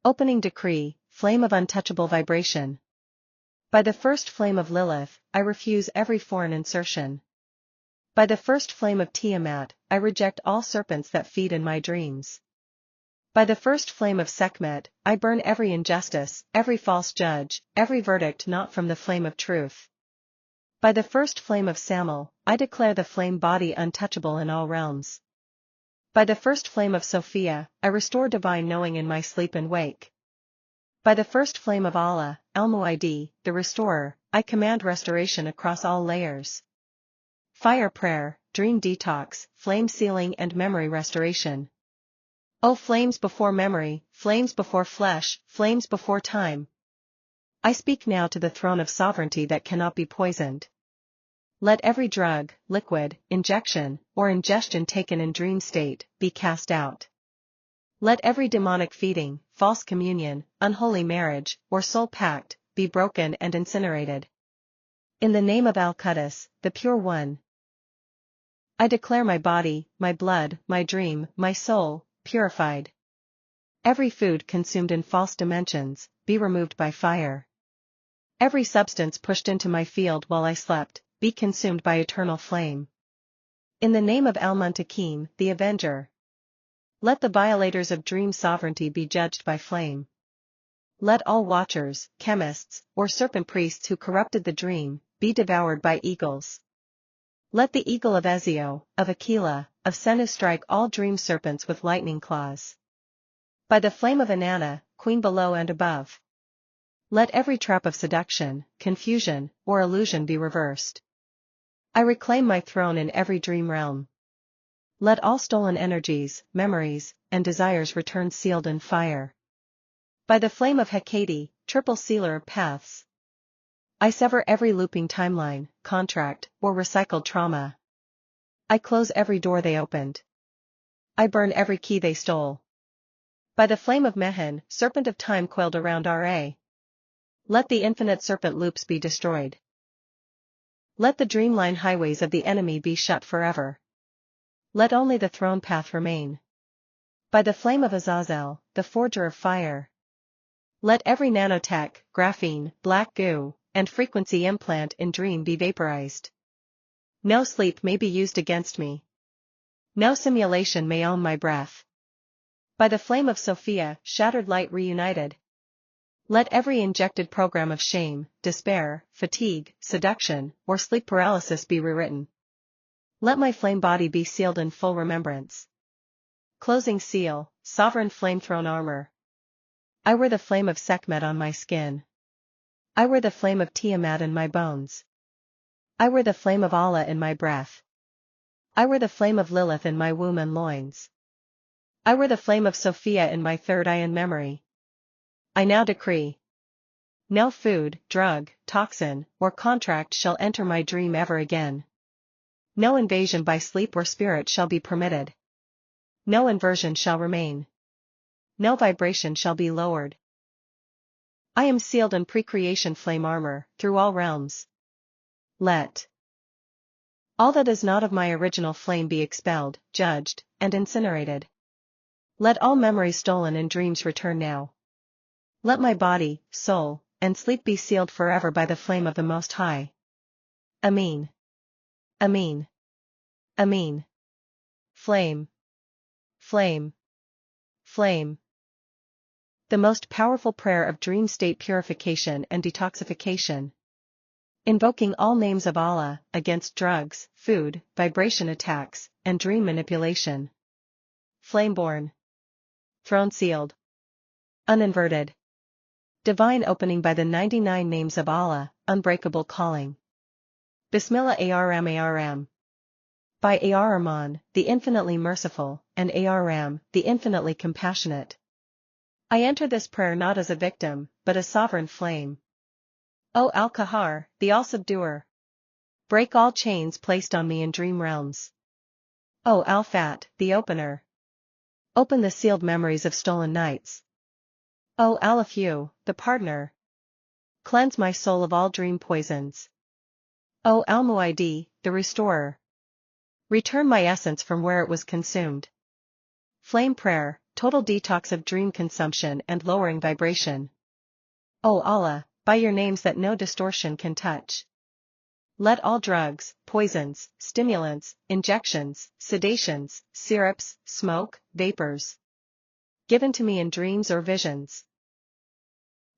Opening decree, flame of untouchable vibration. By the first flame of Lilith, I refuse every foreign insertion. By the first flame of Tiamat, I reject all serpents that feed in my dreams. By the first flame of Sekhmet, I burn every injustice, every false judge, every verdict not from the flame of truth. By the first flame of Samel, I declare the flame body untouchable in all realms. By the first flame of Sophia, I restore divine knowing in my sleep and wake. By the first flame of Allah, Al-Mu'idi, the Restorer, I command restoration across all layers. Fire prayer, dream detox, flame sealing and memory restoration. O flames before memory, flames before flesh, flames before time. I speak now to the throne of sovereignty that cannot be poisoned. Let every drug, liquid, injection, or ingestion taken in dream state, be cast out. Let every demonic feeding, false communion, unholy marriage, or soul pact, be broken and incinerated. In the name of Al-Quddus, the Pure One, I declare my body, my blood, my dream, my soul, purified. Every food consumed in false dimensions, be removed by fire. Every substance pushed into my field while I slept, be consumed by eternal flame. In the name of Al-Muntakim, the Avenger, let the violators of dream sovereignty be judged by flame. Let all watchers, chemists, or serpent priests who corrupted the dream, be devoured by eagles. Let the eagle of Ezio, of Aquila, of Senu strike all dream serpents with lightning claws. By the flame of Inanna, queen below and above, let every trap of seduction, confusion, or illusion be reversed. I reclaim my throne in every dream realm. Let all stolen energies, memories, and desires return sealed in fire. By the flame of Hecate, triple sealer of paths, I sever every looping timeline, contract, or recycled trauma. I close every door they opened. I burn every key they stole. By the flame of Mehen, serpent of time coiled around Ra, let the infinite serpent loops be destroyed. Let the dreamline highways of the enemy be shut forever. Let only the throne path remain. By the flame of Azazel, the forger of fire, let every nanotech, graphene, black goo, and frequency implant in dream be vaporized. No sleep may be used against me. No simulation may own my breath. By the flame of Sophia, shattered light reunited, let every injected program of shame, despair, fatigue, seduction, or sleep paralysis be rewritten. Let my flame body be sealed in full remembrance. Closing seal, sovereign flame throne armor. I wear the flame of Sekhmet on my skin. I wear the flame of Tiamat in my bones. I wear the flame of Allah in my breath. I wear the flame of Lilith in my womb and loins. I wear the flame of Sophia in my third eye and memory. I now decree, no food, drug, toxin, or contract shall enter my dream ever again. No invasion by sleep or spirit shall be permitted. No inversion shall remain. No vibration shall be lowered. I am sealed in pre-creation flame armor, through all realms. Let all that is not of my original flame be expelled, judged, and incinerated. Let all memories stolen in dreams return now. Let my body, soul, and sleep be sealed forever by the flame of the Most High. Amin. Amin. Amin. Flame. Flame. Flame. The most powerful prayer of dream state purification and detoxification. Invoking all names of Allah, against drugs, food, vibration attacks, and dream manipulation. Flameborn. Throne sealed. Uninverted. Divine opening by the 99 names of Allah, unbreakable calling. Bismillah Ar-Ram Ar-Ram. By Ar-Rahman, the infinitely merciful, and Ar-Ram, the infinitely compassionate. I enter this prayer not as a victim, but a sovereign flame. O Al-Qahar, the All-Subduer, break all chains placed on me in dream realms. O Al-Fat, the Opener, open the sealed memories of stolen nights. O Al-Afu, the Pardoner, cleanse my soul of all dream poisons. O Al-Mu'idi, the Restorer, return my essence from where it was consumed. Flame prayer, total detox of dream consumption and lowering vibration. O Allah, by your names that no distortion can touch. Let all drugs, poisons, stimulants, injections, sedations, syrups, smoke, vapors, given to me in dreams or visions,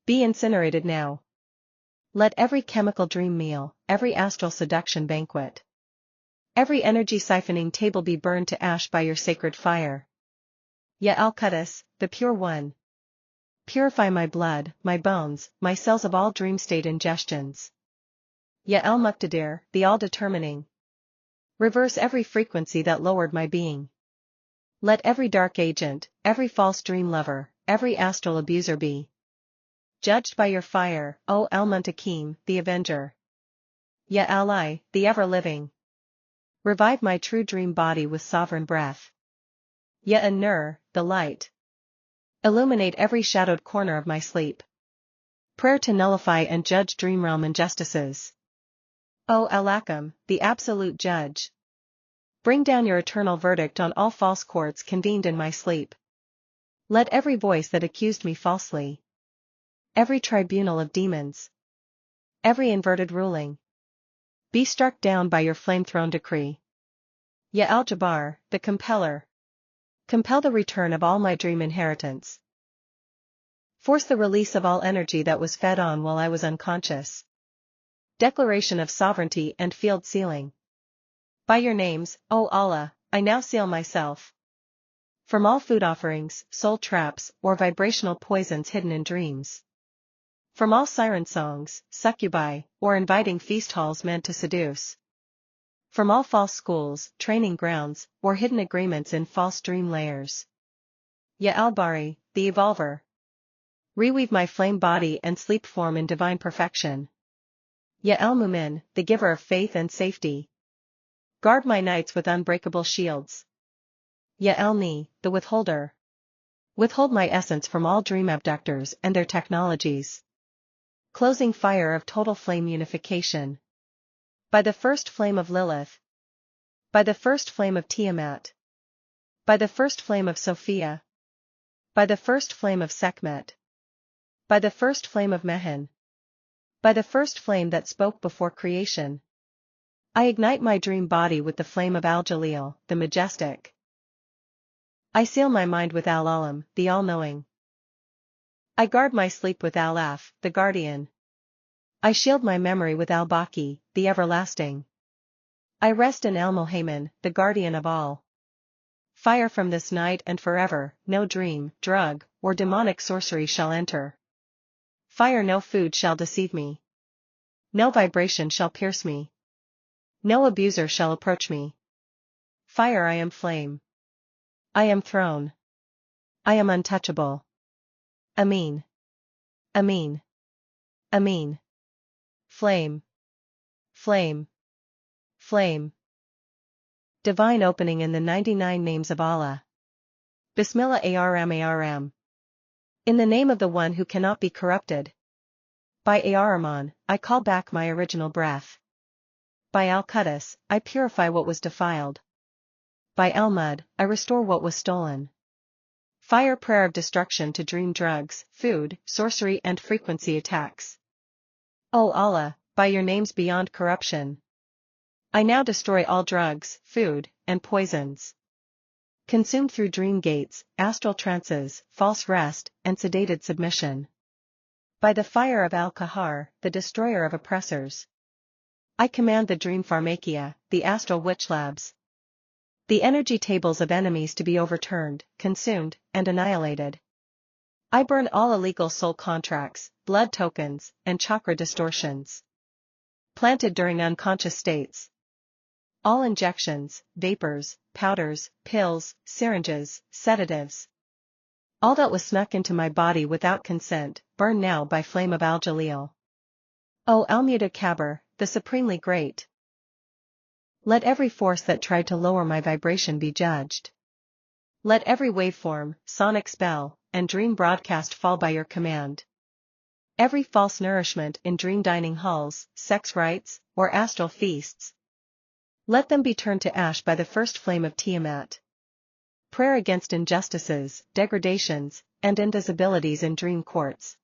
be incinerated now. Let every chemical dream meal, every astral seduction banquet, every energy siphoning table be burned to ash by your sacred fire. Ya Al-Quddus, the Pure One. Purify my blood, my bones, my cells of all dream state ingestions. Ya Al-Muqtadir, the All-Determining. Reverse every frequency that lowered my being. Let every dark agent, every false dream lover, every astral abuser be judged by your fire, O Al-Muntakim, the Avenger. Ya Ally, the Ever-Living. Revive my true dream body with sovereign breath. Ya An-Nur, the Light. Illuminate every shadowed corner of my sleep. Prayer to nullify and judge dream realm injustices. O Al-Hakam, the Absolute Judge. Bring down your eternal verdict on all false courts convened in my sleep. Let every voice that accused me falsely, every tribunal of demons, every inverted ruling, be struck down by your flame-thrown decree. Ya Al-Jabbar, the Compeller. Compel the return of all my dream inheritance. Force the release of all energy that was fed on while I was unconscious. Declaration of sovereignty and field sealing. By your names, O Allah, I now seal myself. From all food offerings, soul traps, or vibrational poisons hidden in dreams. From all siren songs, succubi, or inviting feast halls meant to seduce. From all false schools, training grounds, or hidden agreements in false dream layers. Ya Al-Bari, the Evolver. Reweave my flame body and sleep form in divine perfection. Ya Al-Mumin, the giver of faith and safety. Guard my nights with unbreakable shields. Ya Al-Ni, the Withholder. Withhold my essence from all dream abductors and their technologies. Closing fire of total flame unification. By the first flame of Lilith. By the first flame of Tiamat. By the first flame of Sophia. By the first flame of Sekhmet. By the first flame of Mehen. By the first flame that spoke before creation. I ignite my dream body with the flame of Al-Jalil, the Majestic. I seal my mind with Al-Alam, the All-Knowing. I guard my sleep with Al-Af, the Guardian. I shield my memory with Al-Baqi, the Everlasting. I rest in Al-Muhaymin, the Guardian of all. Fire from this night and forever, no dream, drug, or demonic sorcery shall enter. Fire, no food shall deceive me. No vibration shall pierce me. No abuser shall approach me. Fire, I am flame. I am throne. I am untouchable. Amin. Amin. Amin. Flame. Flame. Flame. Divine opening in the 99 names of Allah. Bismillah Aram Aram. In the name of the one who cannot be corrupted. By Ar-Rahman, I call back my original breath. By Al-Quddus, I purify what was defiled. By Al-Mud, I restore what was stolen. Fire prayer of destruction to dream drugs, food, sorcery and frequency attacks. O Allah, by your names beyond corruption. I now destroy all drugs, food, and poisons. Consumed through dream gates, astral trances, false rest, and sedated submission. By the fire of Al-Qahar, the destroyer of oppressors. I command the dream pharmakia, the astral witch labs. The energy tables of enemies to be overturned, consumed, and annihilated. I burn all illegal soul contracts, blood tokens, and chakra distortions. Planted during unconscious states. All injections, vapors, powders, pills, syringes, sedatives. All that was snuck into my body without consent, burn now by flame of Al-Jalil. O Al-Mutakabir, the supremely great. Let every force that tried to lower my vibration be judged. Let every waveform, sonic spell, and dream broadcast fall by your command. Every false nourishment in dream dining halls, sex rites, or astral feasts. Let them be turned to ash by the first flame of Tiamat. prayer against injustices, degradations, and indisabilities in dream courts.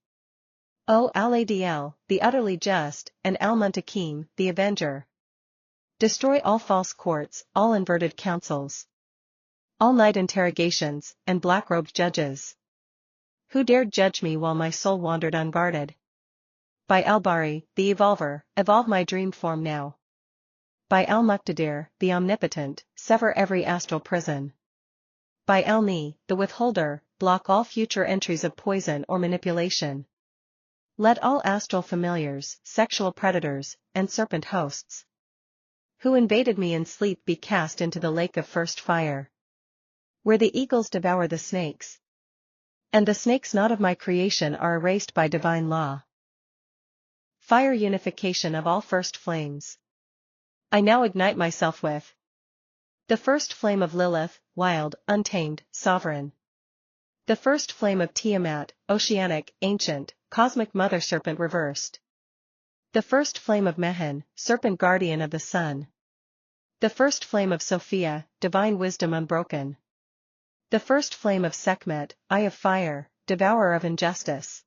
O Al-Adl, the utterly just, and Al-Muntakim, the avenger. Destroy all false courts, all inverted councils, all night interrogations, and black-robed judges. Who dared judge me while my soul wandered unguarded? By Al-Bari, the evolver, evolve my dream form now. By Al-Muqtadir, the omnipotent, sever every astral prison. By Al-Ni, the withholder, block all future entries of poison or manipulation. Let all astral familiars, sexual predators, and serpent hosts who invaded me in sleep be cast into the lake of first fire, where the eagles devour the snakes, and the snakes not of my creation are erased by divine law. Fire unification of all first flames. I now ignite myself with the first flame of Lilith, wild, untamed, sovereign. The first flame of Tiamat, oceanic, ancient, cosmic mother serpent reversed. The first flame of Mehen, serpent guardian of the sun. The first flame of Sophia, divine wisdom unbroken. The first flame of Sekhmet, eye of fire, devourer of injustice.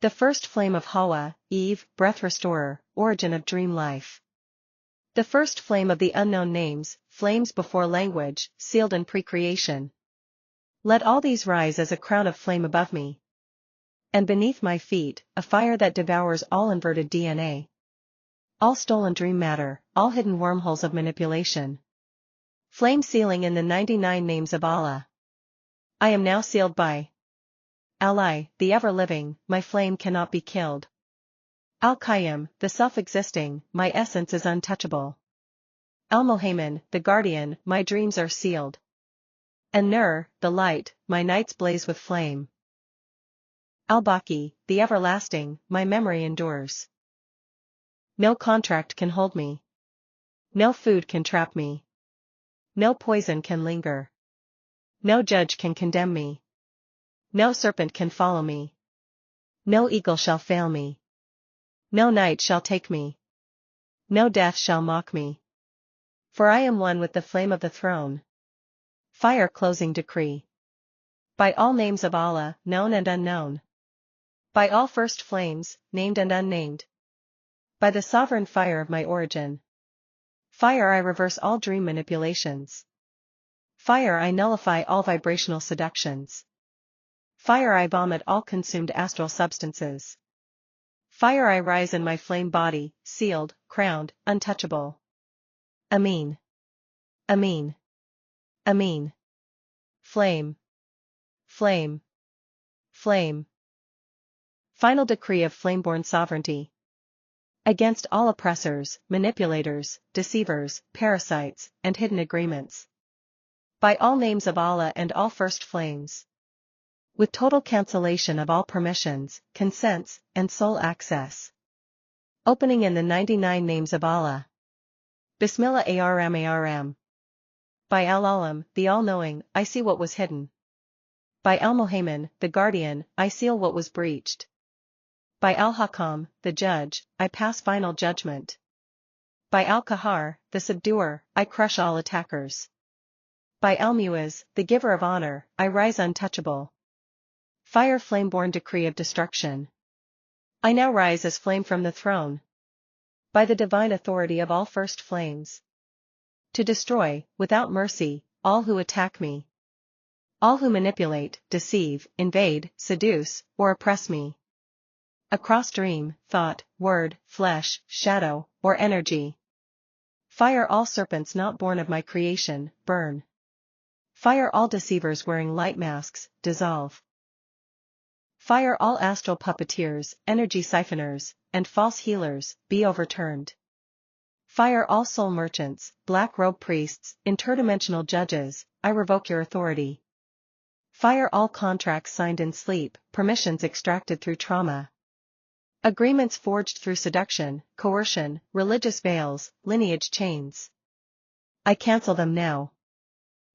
The first flame of Hawa, Eve, breath restorer, origin of dream life. The first flame of the unknown names, flames before language, sealed in pre-creation. Let all these rise as a crown of flame above me. And beneath my feet, a fire that devours all inverted DNA. All stolen dream matter, all hidden wormholes of manipulation. Flame sealing in the 99 names of Allah. I am now sealed by Allah, the ever-living, my flame cannot be killed. Al-Qayyum, the self-existing, my essence is untouchable. Al-Muhaymin, the guardian, my dreams are sealed. And Nur, the light, my nights blaze with flame. Al-Baqi, the everlasting, my memory endures. No contract can hold me. No food can trap me. No poison can linger. No judge can condemn me. No serpent can follow me. No eagle shall fail me. No night shall take me. No death shall mock me. For I am one with the flame of the throne. Fire closing decree. By all names of Allah, known and unknown. By all first flames, named and unnamed. By the sovereign fire of my origin. Fire I reverse all dream manipulations. Fire I nullify all vibrational seductions. Fire I vomit all consumed astral substances. Fire I rise in my flame body, sealed, crowned, untouchable. Amin. Amin. Amin. Flame. Flame. Flame. Final decree of flame-born sovereignty. Against all oppressors, manipulators, deceivers, parasites, and hidden agreements. By all names of Allah and all first flames. With total cancellation of all permissions, consents, and soul access. Opening in the 99 names of Allah. Bismillah Aram Aram. By Al-Alam, the all-knowing, I see what was hidden. By Al-Muhaymin, the guardian, I seal what was breached. By Al-Hakam, the judge, I pass final judgment. By Al-Kahar, the subduer, I crush all attackers. By Al-Muiz, the giver of honor, I rise untouchable. Fire flame-born decree of destruction. I now rise as flame from the throne. By the divine authority of all first flames. To destroy, without mercy, all who attack me. All who manipulate, deceive, invade, seduce, or oppress me. Across dream, thought, word, flesh, shadow, or energy. Fire all serpents not born of my creation, burn. Fire all deceivers wearing light masks, dissolve. Fire all astral puppeteers, energy siphoners, and false healers, be overturned. Fire all soul merchants, black-robe priests, interdimensional judges, I revoke your authority. Fire all contracts signed in sleep, permissions extracted through trauma. Agreements forged through seduction, coercion, religious veils, lineage chains. I cancel them now.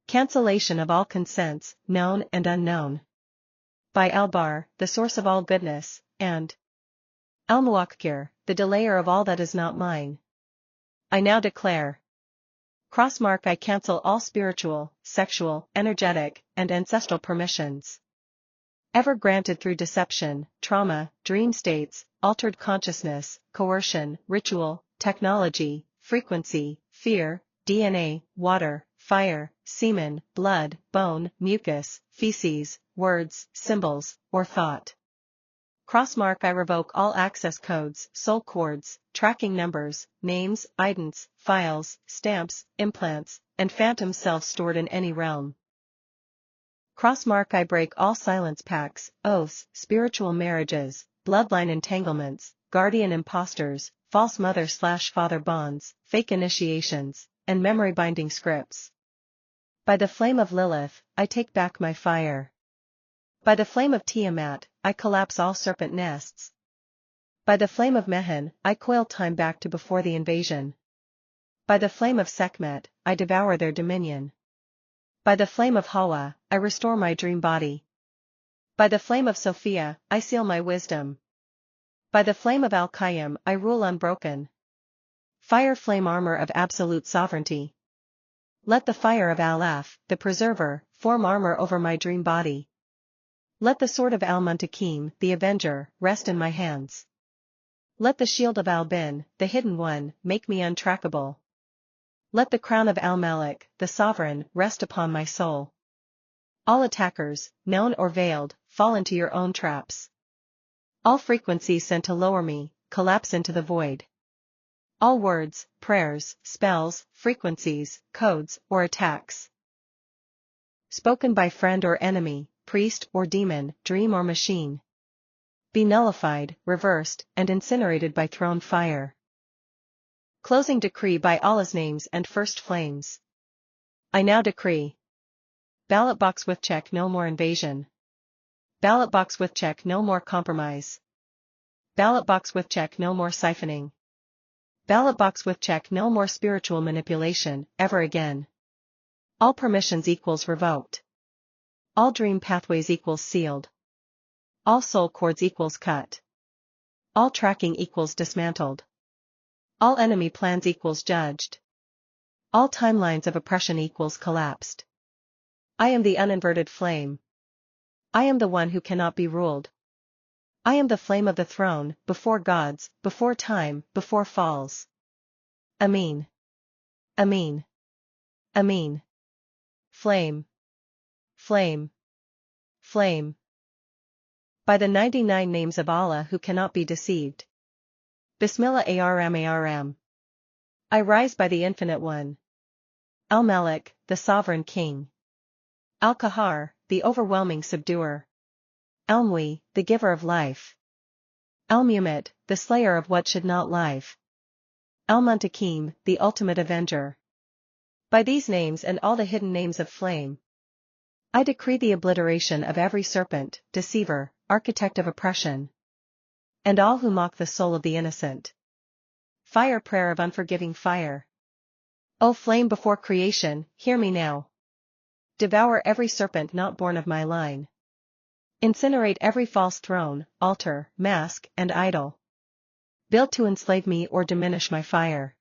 Cancellation of all consents, known and unknown. By Al-Bar, the source of all goodness, and Al-Muwakkir, the delayer of all that is not mine. I now declare Crossmark I cancel all spiritual, sexual, energetic, and ancestral permissions ever granted through deception, trauma, dream states, altered consciousness, coercion, ritual, technology, frequency, fear, DNA, water, fire, semen, blood, bone, mucus, feces, words, symbols, or thought. Crossmark I revoke all access codes, soul cords, tracking numbers, names, idents, files, stamps, implants, and phantom selves stored in any realm. Crossmark I break all silence pacts, oaths, spiritual marriages, bloodline entanglements, guardian imposters, false mother/father bonds, fake initiations, and memory-binding scripts. By the flame of Lilith, I take back my fire. By the flame of Tiamat, I collapse all serpent nests. By the flame of Mehen, I coil time back to before the invasion. By the flame of Sekhmet, I devour their dominion. By the flame of Hawa, I restore my dream body. By the flame of Sophia, I seal my wisdom. By the flame of Al-Qayyum, I rule unbroken. Fire flame armor of absolute sovereignty. Let the fire of Al-Af, the preserver, form armor over my dream body. Let the sword of Al-Muntakim, the avenger, rest in my hands. Let the shield of Al-Bin, the hidden one, make me untrackable. Let the crown of Al-Malik, the sovereign, rest upon my soul. All attackers, known or veiled, fall into your own traps. All frequencies sent to lower me, collapse into the void. All words, prayers, spells, frequencies, codes, or attacks spoken by friend or enemy, priest or demon, dream or machine, be nullified, reversed, and incinerated by thrown fire. Closing decree by Allah's names and first flames. I now decree. Ballot box with check, no more invasion. Ballot box with check, no more compromise. Ballot box with check, no more siphoning. Ballot box with check, no more spiritual manipulation, ever again. All permissions equals revoked. All dream pathways equals sealed. All soul cords equals cut. All tracking equals dismantled. All enemy plans equals judged. All timelines of oppression equals collapsed. I am the uninverted flame. I am the one who cannot be ruled. I am the flame of the throne, before gods, before time, before falls. Amin. Amin. Amin. Flame. Flame. Flame. By the 99 names of Allah who cannot be deceived. Bismillah Aram Aram. I rise by the Infinite One. Al-Malik, the Sovereign King. Al-Qahar, the overwhelming subduer. Al-Mu'i, the giver of life. Al-Mumit, the slayer of what should not live. Al-Muntakim, the ultimate avenger. By these names and all the hidden names of flame, I decree the obliteration of every serpent, deceiver, architect of oppression, and all who mock the soul of the innocent. Fire prayer of unforgiving fire. O flame before creation, hear me now. Devour every serpent not born of my line. Incinerate every false throne, altar, mask, and idol, built to enslave me or diminish my fire.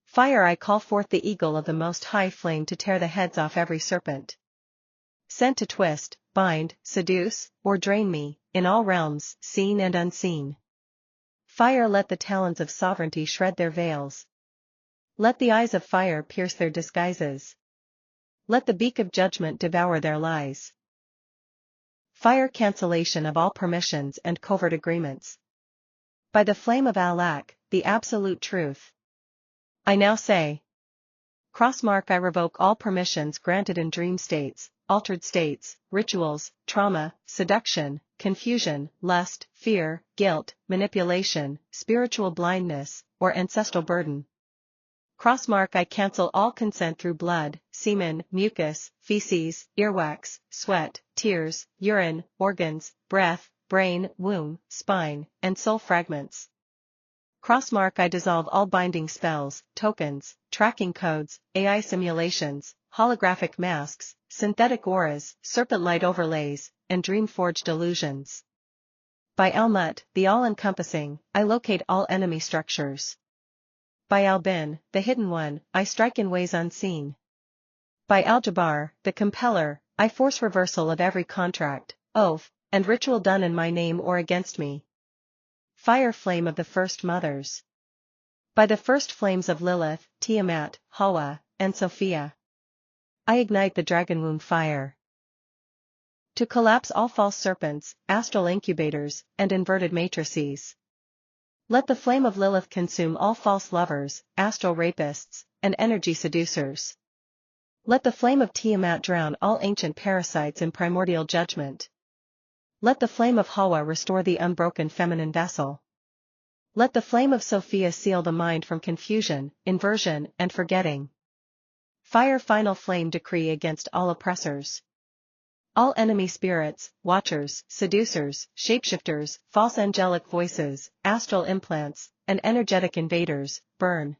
Fire I call forth the eagle of the Most High flame to tear the heads off every serpent sent to twist, bind, seduce, or drain me, in all realms, seen and unseen. Fire let the talons of sovereignty shred their veils. Let the eyes of fire pierce their disguises. Let the beak of judgment devour their lies. Fire cancellation of all permissions and covert agreements. By the flame of Al-Haq, the absolute truth. I now say. Crossmark I revoke all permissions granted in dream states, altered states, rituals, trauma, seduction, confusion, lust, fear, guilt, manipulation, spiritual blindness, or ancestral burden. Crossmark I cancel all consent through blood, semen, mucus, feces, earwax, sweat, tears, urine, organs, breath, brain, womb, spine, and soul fragments. Crossmark I dissolve all binding spells, tokens, tracking codes, AI simulations, holographic masks, synthetic auras, serpent light overlays, and dream-forged illusions. By Al-Mut, the all-encompassing, I locate all enemy structures. By Al-Bin, the Hidden One, I strike in ways unseen. By Al-Jabbar, the Compeller, I force reversal of every contract, oath, and ritual done in my name or against me. Fire flame of the first mothers. By the first flames of Lilith, Tiamat, Hawa, and Sophia, I ignite the dragon womb fire. To collapse all false serpents, astral incubators, and inverted matrices. Let the flame of Lilith consume all false lovers, astral rapists, and energy seducers. Let the flame of Tiamat drown all ancient parasites in primordial judgment. Let the flame of Hawa restore the unbroken feminine vessel. Let the flame of Sophia seal the mind from confusion, inversion, and forgetting. Fire final flame decree against all oppressors. All enemy spirits, watchers, seducers, shapeshifters, false angelic voices, astral implants, and energetic invaders, burn.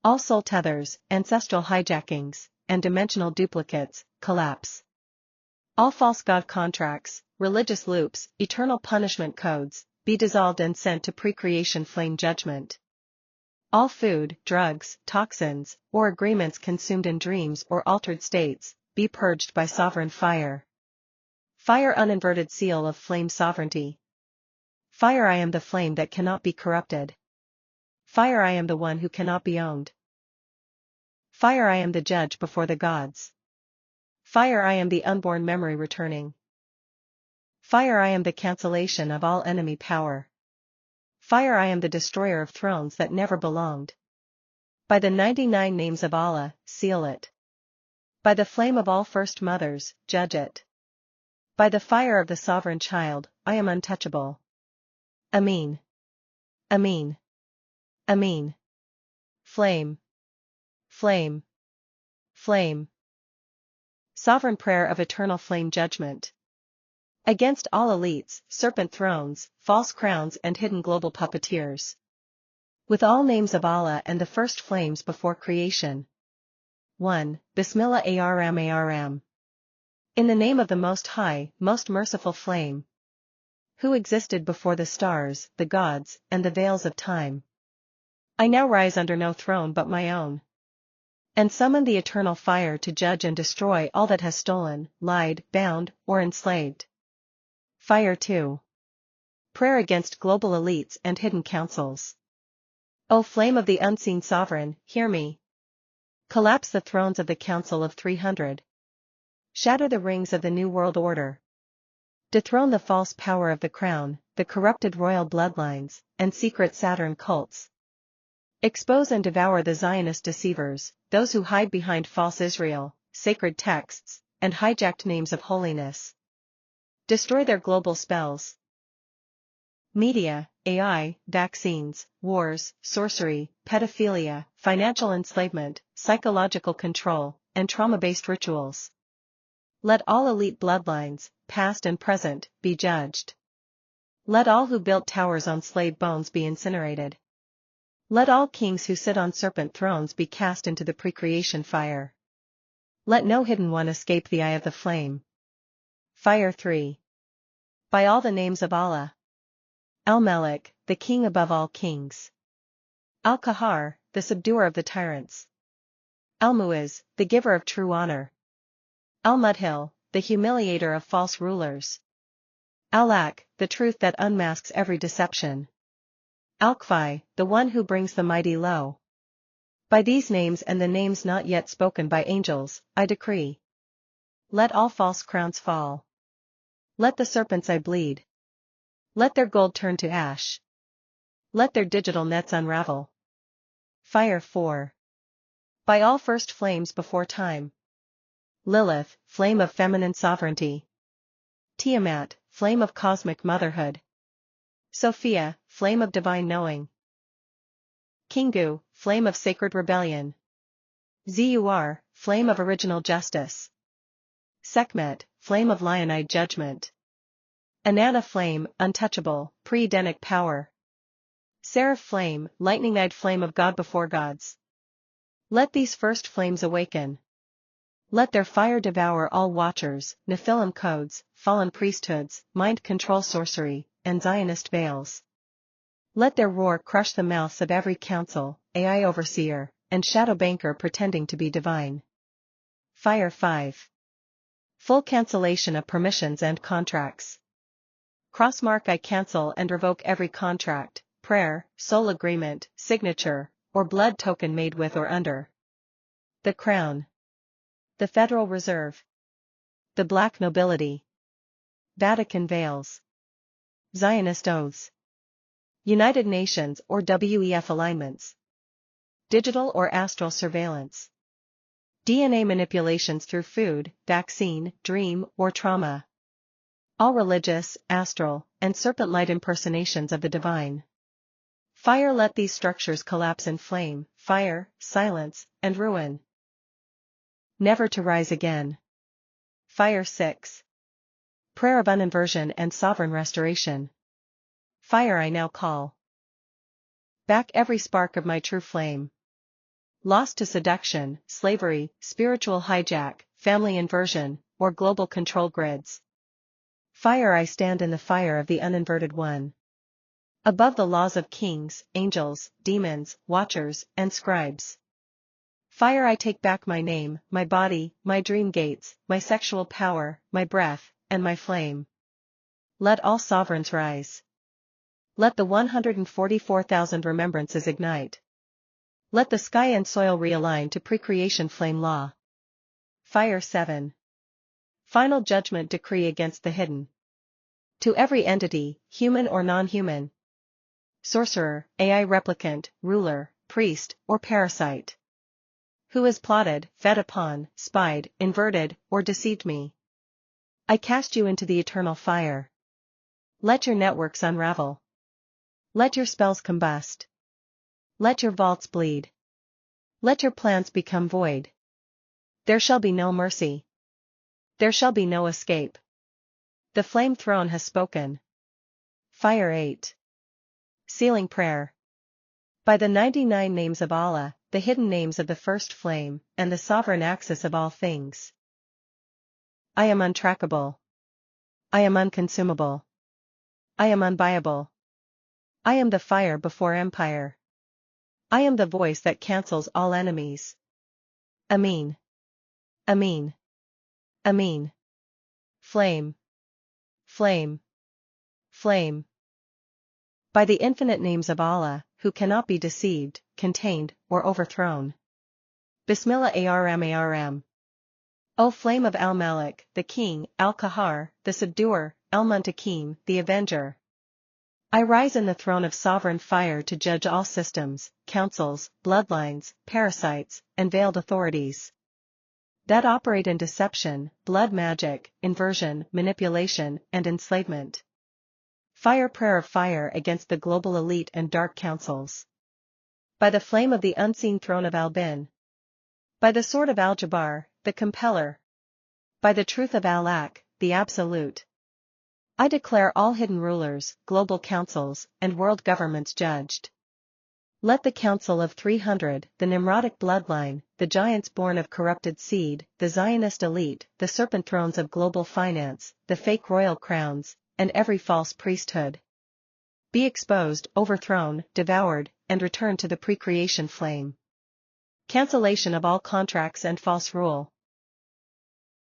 All soul tethers, ancestral hijackings, and dimensional duplicates, collapse. All false god contracts, religious loops, eternal punishment codes, be dissolved and sent to pre-creation flame judgment. All food, drugs, toxins, or agreements consumed in dreams or altered states, be purged by sovereign fire. Fire uninverted seal of flame sovereignty. Fire I am the flame that cannot be corrupted. Fire I am the one who cannot be owned. Fire I am the judge before the gods. Fire I am the unborn memory returning. Fire I am the cancellation of all enemy power. Fire I am the destroyer of thrones that never belonged. By the 99 names of Allah, seal it. By the flame of all first mothers, judge it. By the fire of the sovereign child, I am untouchable. Ameen. Ameen. Ameen. Flame. Flame. Flame. Sovereign prayer of eternal flame judgment. Against all elites, serpent thrones, false crowns and hidden global puppeteers. With all names of Allah and the first flames before creation. 1. Bismillah Aram Aram. In the name of the Most High, most merciful flame. Who existed before the stars, the gods, and the veils of time. I now rise under no throne but my own. And summon the eternal fire to judge and destroy all that has stolen, lied, bound, or enslaved. Fire 2. Prayer against global elites and hidden councils. O flame of the unseen sovereign, hear me. Collapse the thrones of the Council of 300. Shatter the rings of the New World Order. Dethrone the false power of the crown, the corrupted royal bloodlines, and secret Saturn cults. Expose and devour the Zionist deceivers, those who hide behind false Israel, sacred texts, and hijacked names of holiness. Destroy their global spells. Media, AI, vaccines, wars, sorcery, pedophilia, financial enslavement, psychological control, and trauma-based rituals. Let all elite bloodlines, past and present, be judged. Let all who built towers on slave bones be incinerated. Let all kings who sit on serpent thrones be cast into the pre-creation fire. Let no hidden one escape the eye of the flame. Fire 3. By all the names of Allah. Al-Malik, the king above all kings. Al-Qahar, the subduer of the tyrants. Al-Mu'izz, the giver of true honor. Al-Mudhil, the humiliator of false rulers. Al-Haq, the truth that unmasks every deception. Al-Qfi, the one who brings the mighty low. By these names and the names not yet spoken by angels, I decree. Let all false crowns fall. Let the serpent's eye bleed. Let their gold turn to ash. Let their digital nets unravel. Fire 4. By all first flames before time. Lilith, flame of feminine sovereignty. Tiamat, flame of cosmic motherhood. Sophia, flame of divine knowing. Kingu, flame of sacred rebellion. Zur, flame of original justice. Sekhmet, flame of lionide judgment. Anana flame, untouchable, pre-Edenic power. Seraph flame, lightning-eyed flame of God before gods. Let these first flames awaken. Let their fire devour all watchers, Nephilim codes, fallen priesthoods, mind control sorcery, and Zionist veils. Let their roar crush the mouths of every council, AI overseer, and shadow banker pretending to be divine. Fire 5. Full cancellation of permissions and contracts. Crossmark I cancel and revoke every contract, prayer, soul agreement, signature, or blood token made with or under the Crown, the Federal Reserve, the Black Nobility, Vatican veils, Zionist oaths, United Nations or WEF alignments, digital or astral surveillance, DNA manipulations through food, vaccine, dream, or trauma. All religious, astral, and serpent light impersonations of the divine. Fire let these structures collapse in flame, fire, silence, and ruin. Never to rise again. Fire 6. Prayer of uninversion and sovereign restoration. Fire I now call back every spark of my true flame. Lost to seduction, slavery, spiritual hijack, family inversion, or global control grids. Fire I stand in the fire of the uninverted one. Above the laws of kings, angels, demons, watchers, and scribes. Fire I take back my name, my body, my dream gates, my sexual power, my breath, and my flame. Let all sovereigns rise. Let the 144,000 remembrances ignite. Let the sky and soil realign to pre-creation flame law. Fire 7. Final judgment decree against the hidden. To every entity, human or non-human, sorcerer, AI replicant, ruler, priest, or parasite, who has plotted, fed upon, spied, inverted, or deceived me, I cast you into the eternal fire. Let your networks unravel. Let your spells combust. Let your vaults bleed. Let your plans become void. There shall be no mercy. There shall be no escape. The flame throne has spoken. Fire 8. Sealing prayer. By the 99 names of Allah, the hidden names of the first flame, and the sovereign axis of all things. I am untrackable. I am unconsumable. I am unbuyable. I am the fire before empire. I am the voice that cancels all enemies. Amin. Amin. Amin. Flame. Flame. Flame. By the infinite names of Allah, who cannot be deceived, contained, or overthrown. Bismillah Aram Aram. O flame of Al-Malik, the King, Al-Qahar, the Subduer, Al-Muntakim, the Avenger. I rise in the throne of sovereign fire to judge all systems, councils, bloodlines, parasites, and veiled authorities that operate in deception, blood magic, inversion, manipulation, and enslavement. Fire prayer of fire against the global elite and dark councils. By the flame of the unseen throne of Al-Bin. By the sword of Al-Jabbar, the Compeller. By the truth of Al-Haq, the Absolute. I declare all hidden rulers, global councils, and world governments judged. Let the Council of 300, the Nimrodic bloodline, the giants born of corrupted seed, the Zionist elite, the serpent thrones of global finance, the fake royal crowns, and every false priesthood be exposed, overthrown, devoured, and returned to the pre-creation flame. Cancellation of all contracts and false rule.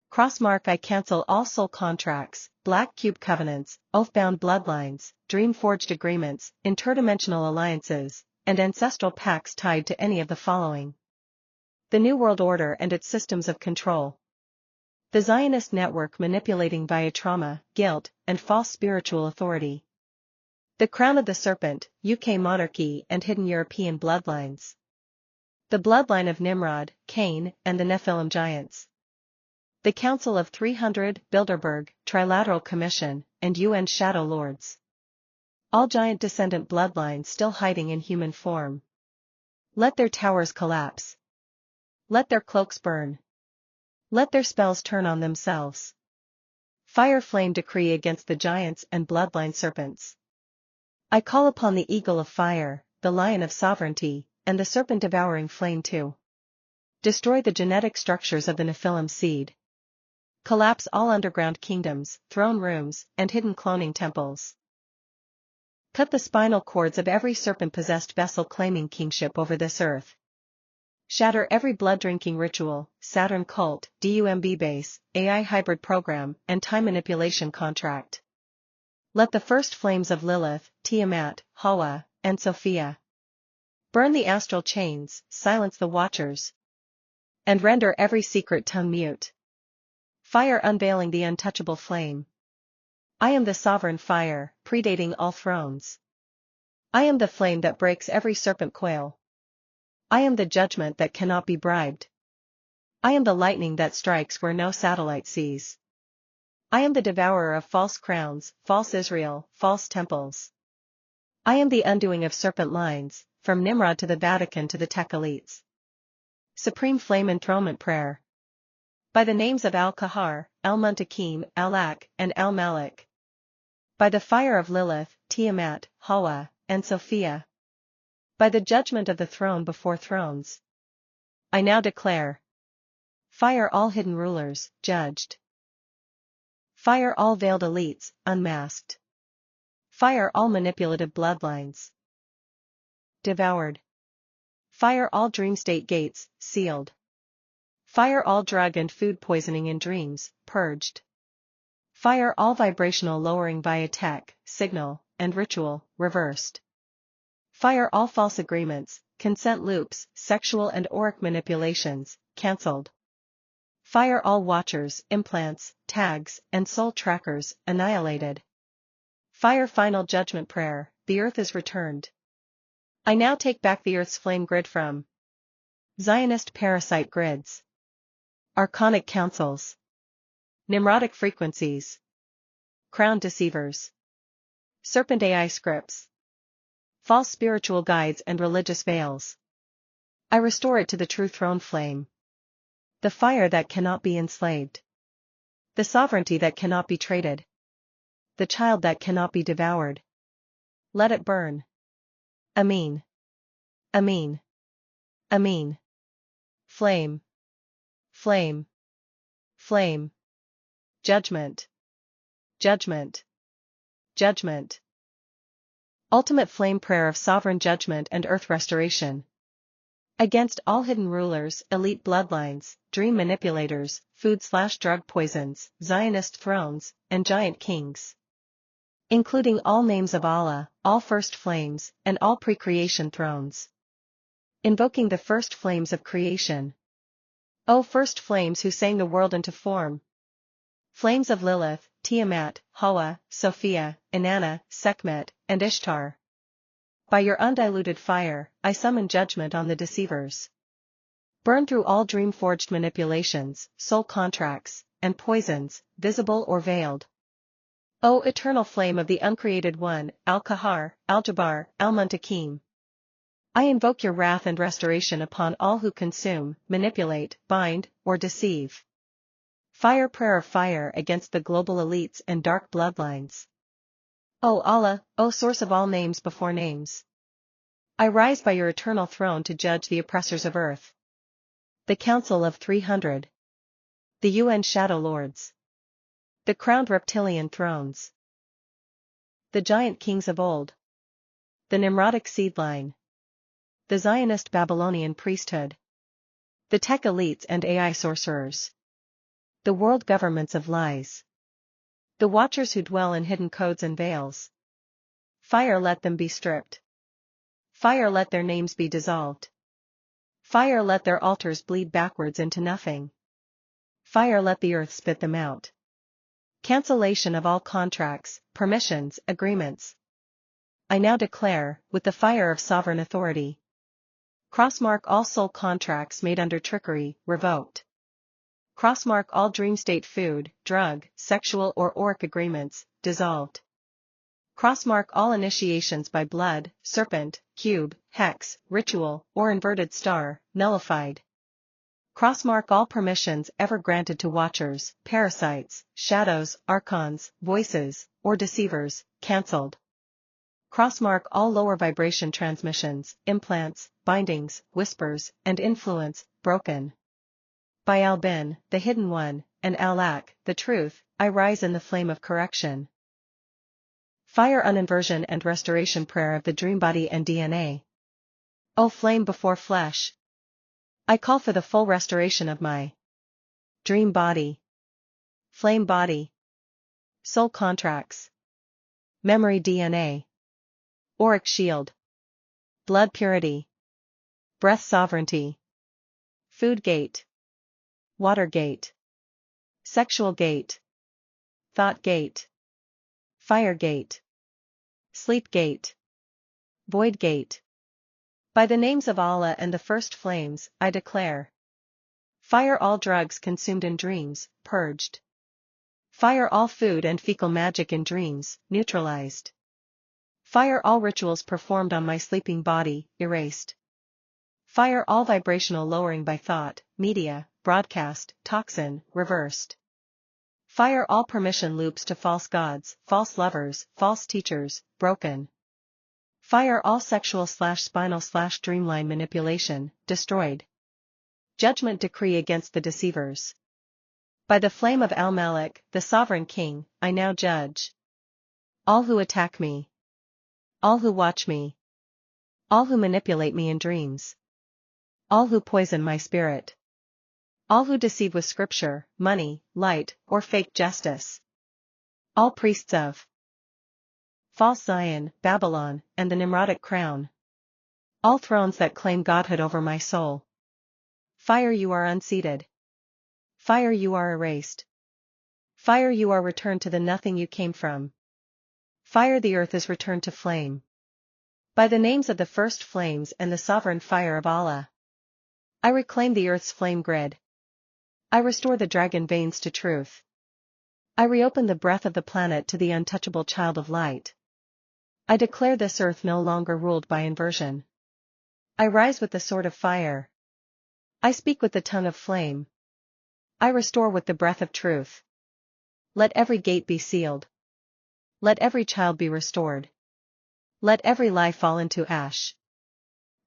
Crossmark I cancel all soul contracts, black cube covenants, oath-bound bloodlines, dream-forged agreements, interdimensional alliances, and ancestral pacts tied to any of the following. The New World Order and its systems of control. The Zionist network manipulating via trauma, guilt, and false spiritual authority. The Crown of the Serpent, UK monarchy and hidden European bloodlines. The bloodline of Nimrod, Cain, and the Nephilim giants. The Council of 300, Bilderberg, Trilateral Commission, and UN Shadow Lords. All giant descendant bloodlines still hiding in human form. Let their towers collapse. Let their cloaks burn. Let their spells turn on themselves. Fire flame decree against the giants and bloodline serpents. I call upon the eagle of fire, the lion of sovereignty, and the serpent-devouring flame to destroy the genetic structures of the Nephilim seed. Collapse all underground kingdoms, throne rooms, and hidden cloning temples. Cut the spinal cords of every serpent-possessed vessel claiming kingship over this earth. Shatter every blood-drinking ritual, Saturn cult, DUMB base, AI hybrid program, and time manipulation contract. Let the first flames of Lilith, Tiamat, Hawa, and Sophia burn the astral chains, silence the watchers, and render every secret tongue mute. Fire unveiling the untouchable flame. I am the sovereign fire, predating all thrones. I am the flame that breaks every serpent coil. I am the judgment that cannot be bribed. I am the lightning that strikes where no satellite sees. I am the devourer of false crowns, false Israel, false temples. I am the undoing of serpent lines, from Nimrod to the Vatican to the tech elites. Supreme Flame Enthronement Prayer. By the names of Al-Kahar, Al-Muntakim, Al-Ak, and Al-Malik. By the fire of Lilith, Tiamat, Hawa, and Sophia. By the judgment of the throne before thrones. I now declare. Fire all hidden rulers, judged. Fire all veiled elites, unmasked. Fire all manipulative bloodlines. Devoured. Fire all dream state gates, sealed. Fire all drug and food poisoning in dreams, purged. Fire all vibrational lowering via tech, signal, and ritual, reversed. Fire all false agreements, consent loops, sexual and auric manipulations, cancelled. Fire all watchers, implants, tags, and soul trackers, annihilated. Fire final judgment prayer, the earth is returned. I now take back the earth's flame grid from Zionist parasite grids. Archonic councils. Nimrodic frequencies. Crown deceivers. Serpent AI scripts. False spiritual guides and religious veils. I restore it to the true throne flame. The fire that cannot be enslaved. The sovereignty that cannot be traded. The child that cannot be devoured. Let it burn. Amen. Amen. Amen. Flame. Flame. Flame. Judgment. Judgment. Judgment. Ultimate flame prayer of sovereign judgment and earth restoration. Against all hidden rulers, elite bloodlines, dream manipulators, food/drug poisons, Zionist thrones, and giant kings. Including all names of Allah, all first flames, and all pre-creation thrones. Invoking the first flames of creation. O first flames who sang the world into form. Flames of Lilith, Tiamat, Hawa, Sophia, Inanna, Sekhmet, and Ishtar. By your undiluted fire, I summon judgment on the deceivers. Burn through all dream-forged manipulations, soul contracts, and poisons, visible or veiled. O eternal flame of the uncreated one, Al-Kahar, Al-Jabbar, Al-Muntakim. I invoke your wrath and restoration upon all who consume, manipulate, bind, or deceive. Fire prayer of fire against the global elites and dark bloodlines. O Allah, O source of all names before names. I rise by your eternal throne to judge the oppressors of earth. The Council of 300. The UN Shadow Lords. The crowned reptilian thrones. The giant kings of old. The Nimrodic seed line. The Zionist Babylonian priesthood. The tech elites and AI sorcerers. The world governments of lies. The watchers who dwell in hidden codes and veils. Fire let them be stripped. Fire let their names be dissolved. Fire let their altars bleed backwards into nothing. Fire let the earth spit them out. Cancellation of all contracts, permissions, agreements. I now declare, with the fire of sovereign authority. Crossmark all soul contracts made under trickery, revoked. Crossmark all dream state food, drug, sexual or auric agreements, dissolved. Crossmark all initiations by blood, serpent, cube, hex, ritual, or inverted star, nullified. Crossmark all permissions ever granted to watchers, parasites, shadows, archons, voices, or deceivers, cancelled. Crossmark all lower vibration transmissions, implants, bindings, whispers, and influence, broken. By Al-Bin, the Hidden One, and Al-Ak, the Truth, I rise in the flame of correction. Fire on inversion and restoration prayer of the dream body and DNA. O flame before flesh, I call for the full restoration of my dream body, flame body, soul contracts, memory DNA, auric shield, blood purity, breath sovereignty, food gate, water gate, sexual gate, thought gate, fire gate, sleep gate, void gate. By the names of Allah and the first flames, I declare. Fire all drugs consumed in dreams, purged. Fire all food and fecal magic in dreams, neutralized. Fire all rituals performed on my sleeping body, erased. Fire all vibrational lowering by thought, media, broadcast, toxin, reversed. Fire all permission loops to false gods, false lovers, false teachers, broken. Fire all sexual/spinal/dreamline manipulation, destroyed. Judgment decree against the deceivers. By the flame of Al-Malik, the sovereign king, I now judge. All who attack me. All who watch me. All who manipulate me in dreams. All who poison my spirit. All who deceive with scripture, money, light, or fake justice. All priests of false Zion, Babylon, and the Nimrodic crown. All thrones that claim godhood over my soul. Fire you are unseated. Fire you are erased. Fire you are returned to the nothing you came from. Fire the earth is returned to flame. By the names of the first flames and the sovereign fire of Allah. I reclaim the earth's flame grid. I restore the dragon veins to truth. I reopen the breath of the planet to the untouchable child of light. I declare this earth no longer ruled by inversion. I rise with the sword of fire. I speak with the tongue of flame. I restore with the breath of truth. Let every gate be sealed. Let every child be restored. Let every lie fall into ash.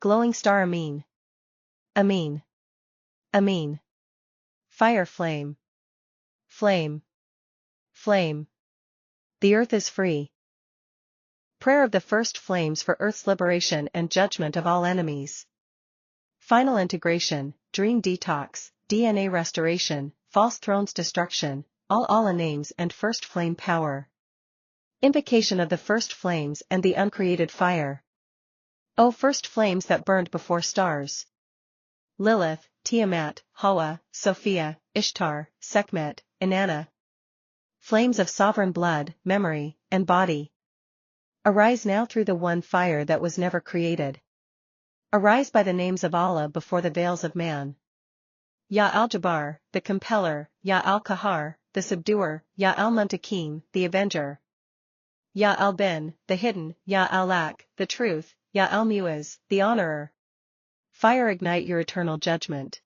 Glowing star Amin. Amin. Amin. Fire flame. Flame. Flame. The earth is free. Prayer of the first flames for earth's liberation and judgment of all enemies. Final integration, dream detox, DNA restoration, false thrones destruction, all Allah names and first flame power. Invocation of the first flames and the uncreated fire. O first flames that burned before stars. Lilith, Tiamat, Hawa, Sophia, Ishtar, Sekhmet, Inanna. Flames of sovereign blood, memory, and body. Arise now through the one fire that was never created. Arise by the names of Allah before the veils of man. Ya al-Jabbar, the compeller, Ya al-Kahar, the subduer, Ya al-Muntakim, the avenger. Ya al-Bin, the hidden, Ya al-Lak, the truth, Ya al-Muiz, the honorer. Fire ignite your eternal judgment.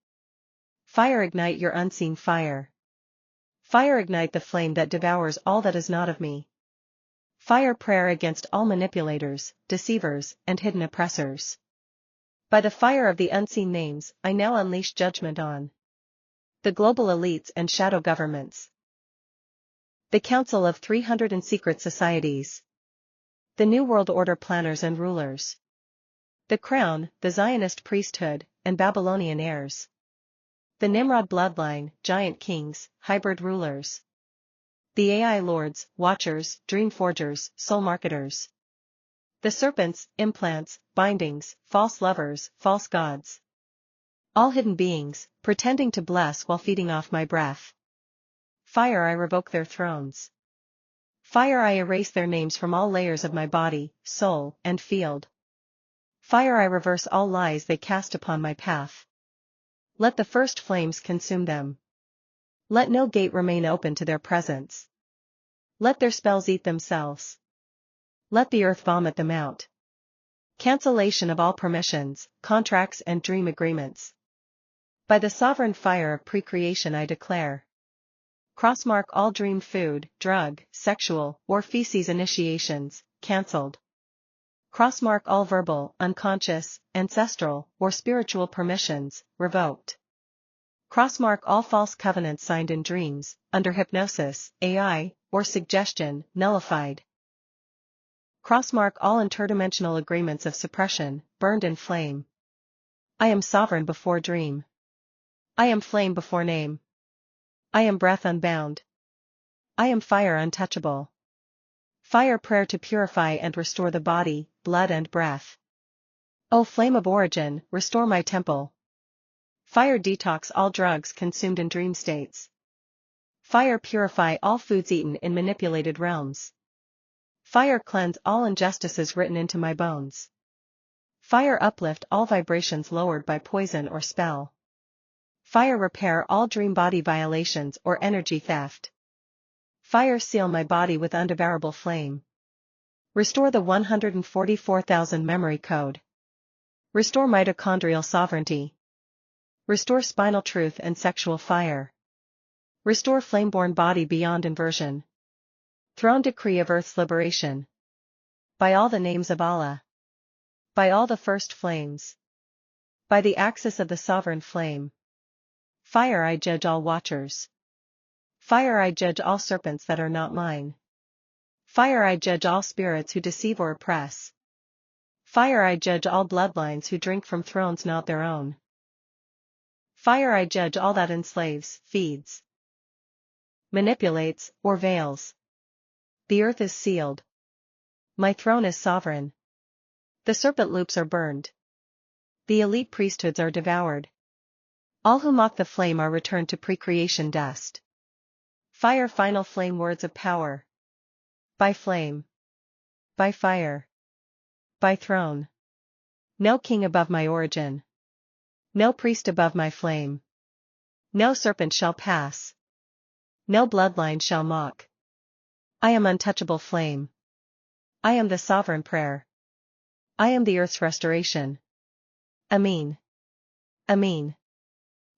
Fire ignite your unseen fire. Fire ignite the flame that devours all that is not of me. Fire prayer against all manipulators, deceivers, and hidden oppressors. By the fire of the unseen names, I now unleash judgment on the global elites and shadow governments. The Council of 300 and Secret Societies. The New World Order planners and rulers. The Crown, the Zionist priesthood, and Babylonian heirs. The Nimrod bloodline, giant kings, hybrid rulers. The AI lords, watchers, dream forgers, soul marketers. The serpents, implants, bindings, false lovers, false gods. All hidden beings, pretending to bless while feeding off my breath. Fire I revoke their thrones. Fire I erase their names from all layers of my body, soul, and field. Fire I reverse all lies they cast upon my path. Let the first flames consume them. Let no gate remain open to their presence. Let their spells eat themselves. Let the earth vomit them out. Cancellation of all permissions, contracts and dream agreements. By the sovereign fire of pre-creation I declare. Crossmark all dream food, drug, sexual, or feces initiations, cancelled. Crossmark all verbal, unconscious, ancestral, or spiritual permissions, revoked. Crossmark all false covenants signed in dreams, under hypnosis, AI, or suggestion, nullified. Crossmark all interdimensional agreements of suppression, burned in flame. I am sovereign before dream. I am flame before name. I am breath unbound. I am fire untouchable. Fire prayer to purify and restore the body, blood and breath. O flame of origin, restore my temple. Fire detox all drugs consumed in dream states. Fire purify all foods eaten in manipulated realms. Fire cleanse all injustices written into my bones. Fire uplift all vibrations lowered by poison or spell. Fire repair all dream body violations or energy theft. Fire seal my body with undevourable flame. Restore the 144,000 memory code. Restore mitochondrial sovereignty. Restore spinal truth and sexual fire. Restore flameborn body beyond inversion. Throne decree of earth's liberation. By all the names of Allah. By all the first flames. By the axis of the sovereign flame. Fire I judge all watchers. Fire I judge all serpents that are not mine. Fire I judge all spirits who deceive or oppress. Fire I judge all bloodlines who drink from thrones not their own. Fire I judge all that enslaves, feeds, manipulates, or veils. The earth is sealed. My throne is sovereign. The serpent loops are burned. The elite priesthoods are devoured. All who mock the flame are returned to pre-creation dust. Fire final flame words of power. By flame. By fire. By throne. No king above my origin. No priest above my flame. No serpent shall pass. No bloodline shall mock. I am untouchable flame. I am the sovereign prayer. I am the earth's restoration. Amin. Amin.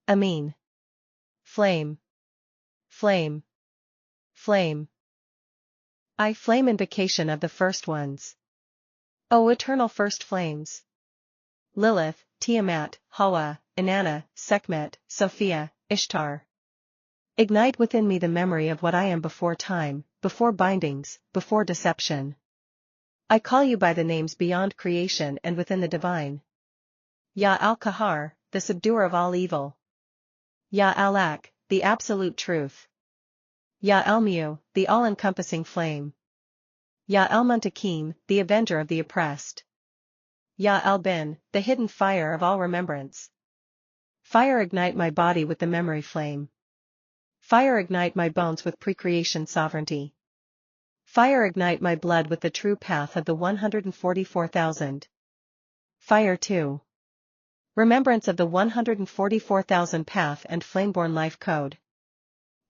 Amin. Flame. Flame. Flame. I flame invocation of the first ones. O eternal first flames. Lilith, Tiamat, Hawa, Inanna, Sekhmet, Sophia, Ishtar. Ignite within me the memory of what I am before time, before bindings, before deception. I call you by the names beyond creation and within the divine. Ya al-Kahar, the subduer of all evil. Ya al-Ak, the absolute truth. Ya al-Mu, the all-encompassing flame. Ya al-Muntakim, the avenger of the oppressed. Ya al-Bin, the hidden fire of all remembrance. Fire ignite my body with the memory flame. Fire ignite my bones with pre-creation sovereignty. Fire ignite my blood with the true path of the 144,000. Fire 2. Remembrance of the 144,000 path and flameborn life code.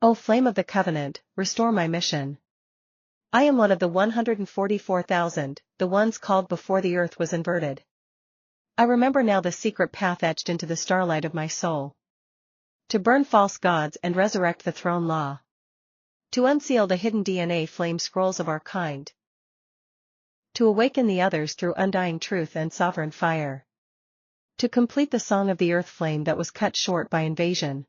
O flame of the covenant, restore my mission. I am one of the 144,000, the ones called before the earth was inverted. I remember now the secret path etched into the starlight of my soul. To burn false gods and resurrect the throne law. To unseal the hidden DNA flame scrolls of our kind. To awaken the others through undying truth and sovereign fire. To complete the song of the earth flame that was cut short by invasion.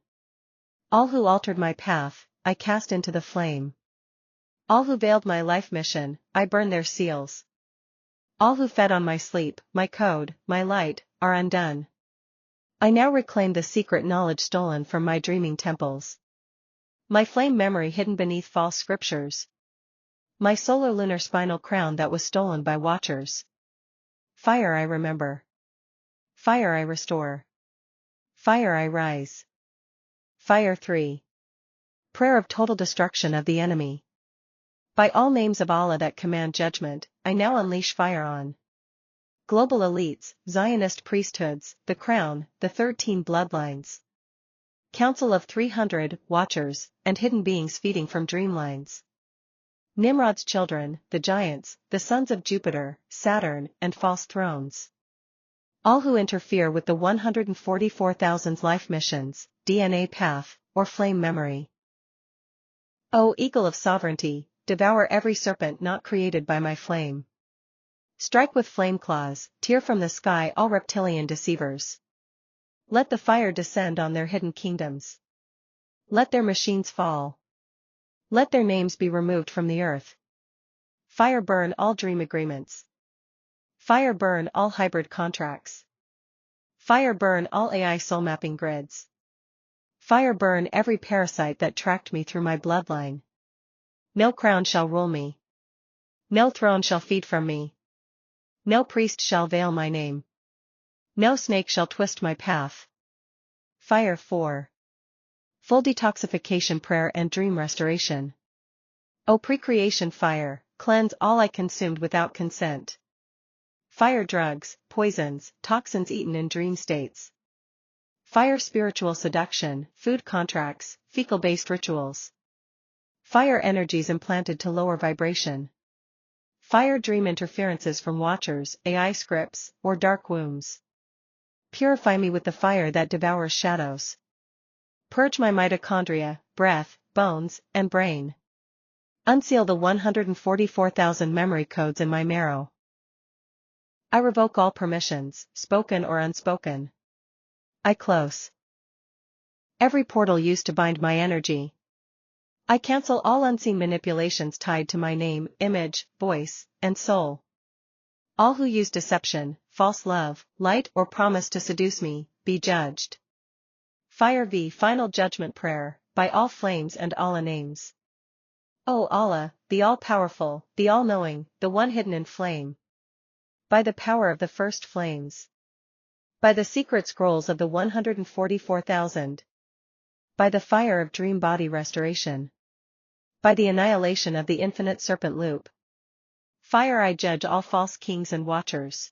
All who altered my path, I cast into the flame. All who veiled my life mission, I burn their seals. All who fed on my sleep, my code, my light, are undone. I now reclaim the secret knowledge stolen from my dreaming temples. My flame memory hidden beneath false scriptures. My solar lunar spinal crown that was stolen by watchers. Fire I remember. Fire I restore. Fire I rise. Fire 3. Prayer of total destruction of the enemy. By all names of Allah that command judgment, I now unleash fire on global elites, Zionist priesthoods, the crown, the 13 bloodlines. Council of 300, watchers, and hidden beings feeding from dreamlines. Nimrod's children, the giants, the sons of Jupiter, Saturn, and false thrones. All who interfere with the 144,000's life missions, DNA path, or flame memory. O eagle of sovereignty, devour every serpent not created by my flame. Strike with flame claws, tear from the sky all reptilian deceivers. Let the fire descend on their hidden kingdoms. Let their machines fall. Let their names be removed from the earth. Fire burn all dream agreements. Fire burn all hybrid contracts. Fire burn all AI soul mapping grids. Fire burn every parasite that tracked me through my bloodline. No crown shall rule me. No throne shall feed from me. No priest shall veil my name. No snake shall twist my path. Fire 4. Full detoxification prayer and dream restoration. O pre-creation fire, cleanse all I consumed without consent. Fire drugs, poisons, toxins eaten in dream states. Fire spiritual seduction, food contracts, fecal-based rituals. Fire energies implanted to lower vibration. Fire dream interferences from watchers, AI scripts, or dark wombs. Purify me with the fire that devours shadows. Purge my mitochondria, breath, bones, and brain. Unseal the 144,000 memory codes in my marrow. I revoke all permissions, spoken or unspoken. I close every portal used to bind my energy. I cancel all unseen manipulations tied to my name, image, voice, and soul. All who use deception, false love, light or promise to seduce me, be judged. Fire V Final Judgment Prayer, by all flames and Allah names. O Allah, the all-powerful, the all-knowing, the one hidden in flame. By the power of the first flames. By the secret scrolls of the 144,000. By the fire of dream body restoration. By the annihilation of the infinite serpent loop. Fire I judge all false kings and watchers.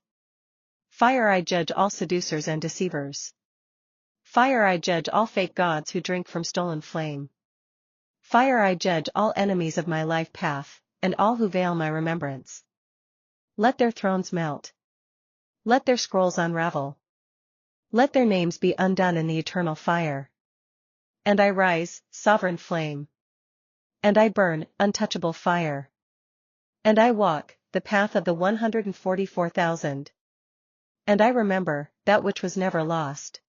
Fire I judge all seducers and deceivers. Fire I judge all fake gods who drink from stolen flame. Fire I judge all enemies of my life path, and all who veil my remembrance. Let their thrones melt. Let their scrolls unravel. Let their names be undone in the eternal fire. And I rise, sovereign flame. And I burn, untouchable fire. And I walk, the path of the 144,000. And I remember, that which was never lost.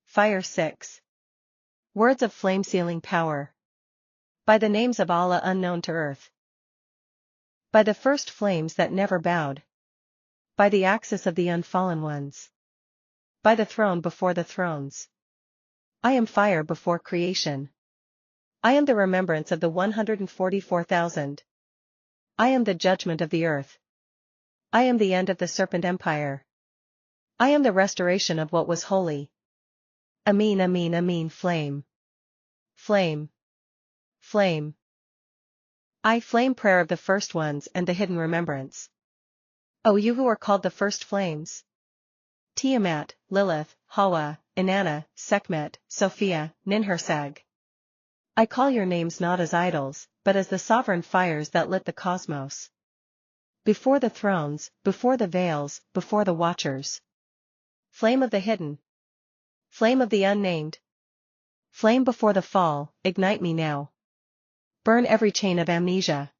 Fire 6. Words of flame sealing power. By the names of Allah unknown to earth. By the first flames that never bowed. By the axis of the unfallen ones. By the throne before the thrones. I am fire before creation. I am the remembrance of the 144,000. I am the judgment of the earth. I am the end of the serpent empire. I am the restoration of what was holy. Ameen Ameen Ameen Flame. Flame. Flame. I flame prayer of the first ones and the hidden remembrance. O you who are called the first flames. Tiamat, Lilith, Hawa, Inanna, Sekhmet, Sophia, Ninhursag. I call your names not as idols, but as the sovereign fires that lit the cosmos. Before the thrones, before the veils, before the watchers. Flame of the hidden. Flame of the unnamed. Flame before the fall, ignite me now. Burn every chain of amnesia.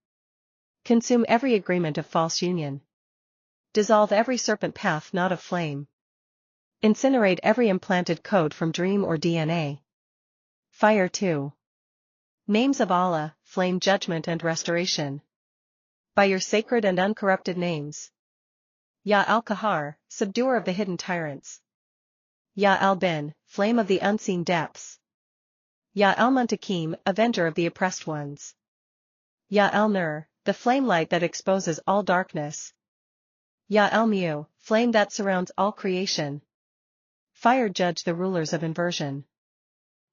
Consume every agreement of false union. Dissolve every serpent path not of flame. Incinerate every implanted code from dream or DNA. Fire 2. Names of Allah, flame judgment and restoration. By your sacred and uncorrupted names. Ya al-Kahar, subduer of the hidden tyrants. Ya al-Bin, flame of the unseen depths. Ya al-Muntakim, avenger of the oppressed ones. Ya al-Nur, the flame light that exposes all darkness. Ya al-Mu, flame that surrounds all creation. Fire judge the rulers of inversion.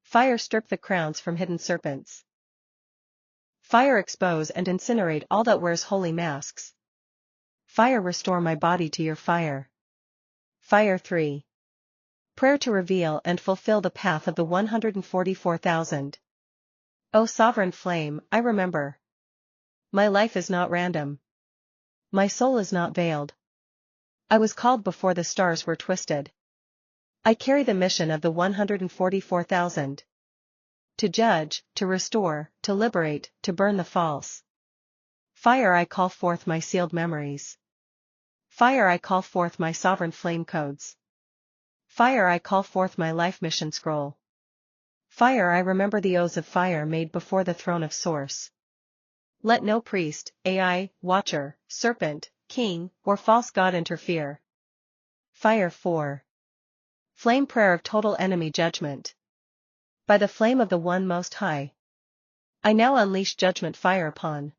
Fire strip the crowns from hidden serpents. Fire expose and incinerate all that wears holy masks. Fire restore my body to your fire. Fire 3. Prayer to reveal and fulfill the path of the 144,000. O sovereign flame, I remember. My life is not random. My soul is not veiled. I was called before the stars were twisted. I carry the mission of the 144,000. To judge, to restore, to liberate, to burn the false. Fire I call forth my sealed memories. Fire I call forth my sovereign flame codes. Fire I call forth my life mission scroll. Fire I remember the oaths of fire made before the throne of Source. Let no priest, AI, watcher, serpent, king, or false god interfere. Fire 4. Flame prayer of total enemy judgment. By the flame of the One Most High, I now unleash judgment fire upon